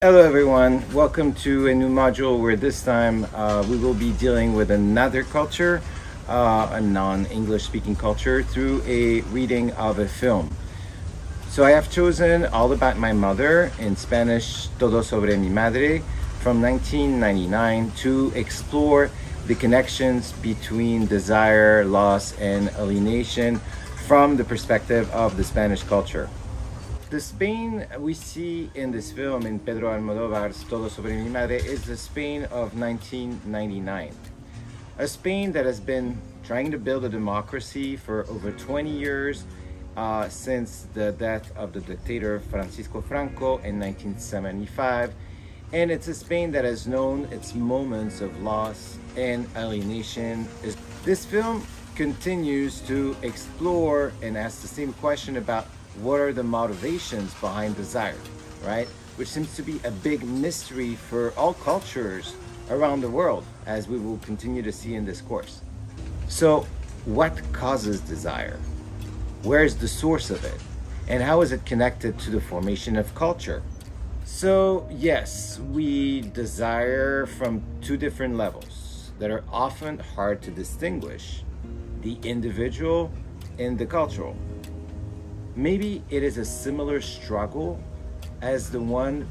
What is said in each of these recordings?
Hello everyone, welcome to a new module where this time we will be dealing with another culture, a non-English speaking culture, through a reading of a film. So I have chosen All About My Mother, in Spanish Todo Sobre Mi Madre, from 1999 to explore the connections between desire, loss, and alienation from the perspective of the Spanish culture. The Spain we see in this film, in Pedro Almodóvar's Todo Sobre Mi Madre, is the Spain of 1999. A Spain that has been trying to build a democracy for over 20 years since the death of the dictator Francisco Franco in 1975. And it's a Spain that has known its moments of loss and alienation. This film continues to explore and ask the same question about what are the motivations behind desire, right? Which seems to be a big mystery for all cultures around the world, as we will continue to see in this course. So, what causes desire? Where is the source of it? And how is it connected to the formation of culture? So, yes, we desire from two different levels that are often hard to distinguish: the individual and the cultural. Maybe it is a similar struggle as the one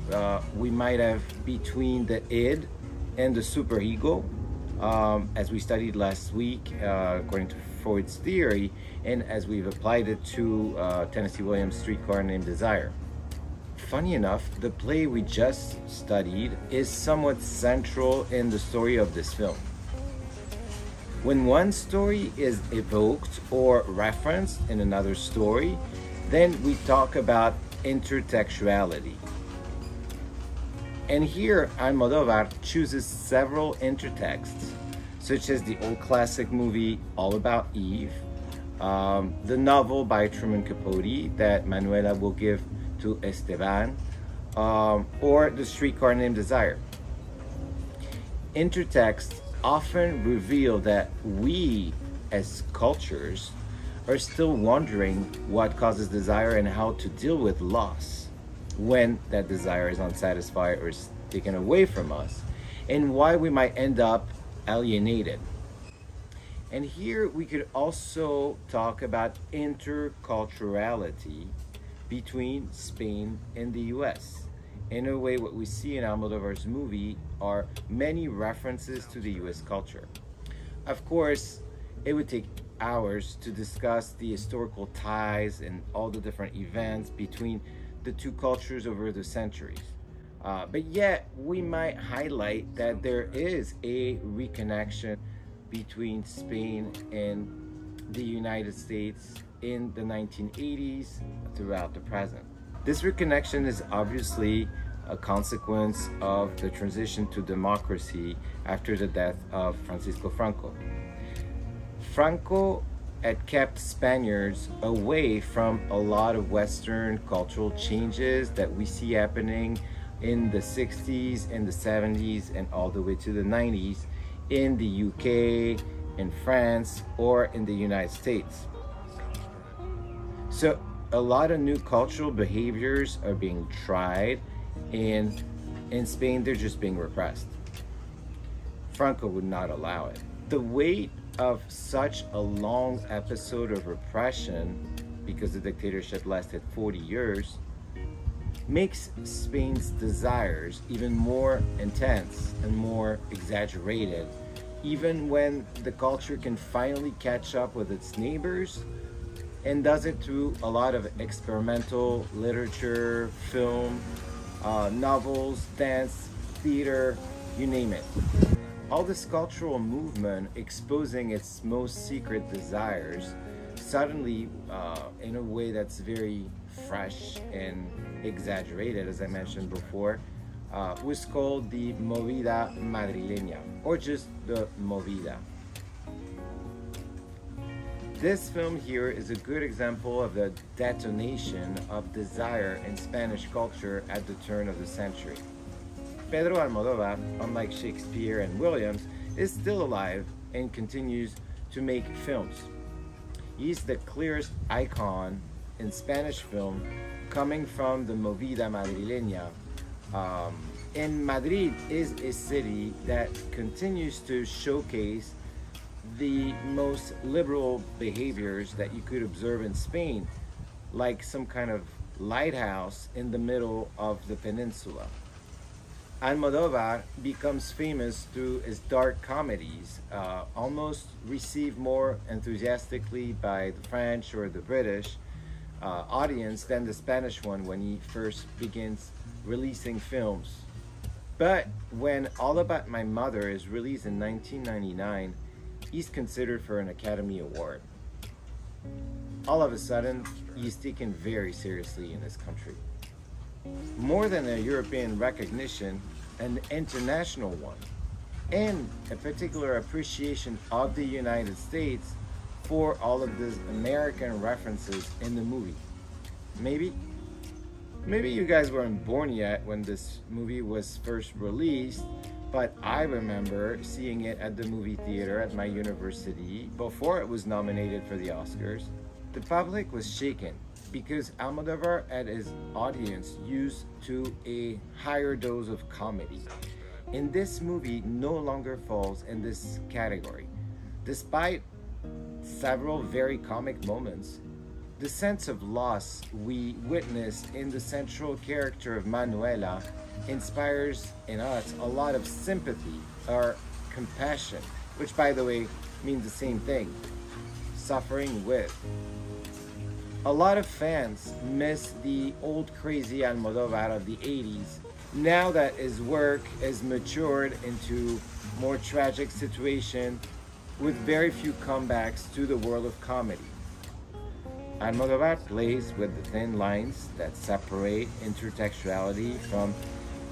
we might have between the id and the superego, as we studied last week, according to Freud's theory, and as we've applied it to Tennessee Williams' Streetcar Named Desire. Funny enough, the play we just studied is somewhat central in the story of this film. When one story is evoked or referenced in another story, then we talk about intertextuality. And here, Almodóvar chooses several intertexts, such as the old classic movie All About Eve, the novel by Truman Capote that Manuela will give to Esteban, or The Streetcar Named Desire. Intertexts often reveal that we, as cultures, are still wondering what causes desire and how to deal with loss when that desire is unsatisfied or is taken away from us, and why we might end up alienated. And here we could also talk about interculturality between Spain and the US. In a way, what we see in Almodóvar's movie are many references to the US culture. Of course, it would take hours to discuss the historical ties and all the different events between the two cultures over the centuries. But yet, we might highlight that there is a reconnection between Spain and the United States in the 1980s throughout the present. This reconnection is obviously a consequence of the transition to democracy after the death of Francisco Franco. Franco had kept Spaniards away from a lot of Western cultural changes that we see happening in the 60s, in the 70s, and all the way to the 90s in the UK, in France, or in the United States. So a lot of new cultural behaviors are being tried, and in Spain they're just being repressed. Franco would not allow it. The weight of such a long episode of repression, because the dictatorship lasted 40 years, makes Spain's desires even more intense and more exaggerated, even when the culture can finally catch up with its neighbors, and does it through a lot of experimental literature, film, novels, dance, theater, you name it. All this cultural movement exposing its most secret desires suddenly, in a way that's very fresh and exaggerated, as I mentioned before, was called the Movida Madrileña, or just the Movida. This film here is a good example of the detonation of desire in Spanish culture at the turn of the century. Pedro Almodóvar, unlike Shakespeare and Williams, is still alive and continues to make films. He's the clearest icon in Spanish film coming from the Movida Madrileña, And Madrid is a city that continues to showcase the most liberal behaviors that you could observe in Spain, like some kind of lighthouse in the middle of the peninsula. Almodovar becomes famous through his dark comedies, almost received more enthusiastically by the French or the British audience than the Spanish one when he first begins releasing films. But when All About My Mother is released in 1999, he's considered for an Academy Award. All of a sudden, he's taken very seriously in this country. More than a European recognition, an international one, and a particular appreciation of the United States for all of these American references in the movie. Maybe you guys weren't born yet when this movie was first released, but I remember seeing it at the movie theater at my university before it was nominated for the Oscars. The public was shaken because Almodovar had his audience used to a higher dose of comedy. And this movie no longer falls in this category. Despite several very comic moments, the sense of loss we witnessed in the central character of Manuela inspires in us a lot of sympathy or compassion, which by the way means the same thing, suffering with. A lot of fans miss the old crazy Almodovar of the 80s now that his work has matured into more tragic situation with very few comebacks to the world of comedy. Almodovar plays with the thin lines that separate intertextuality from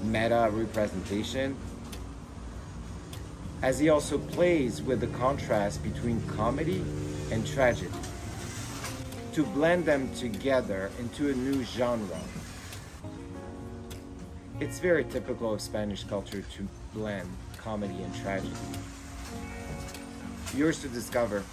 meta representation, as he also plays with the contrast between comedy and tragedy, to blend them together into a new genre. It's very typical of Spanish culture to blend comedy and tragedy. Yours to discover.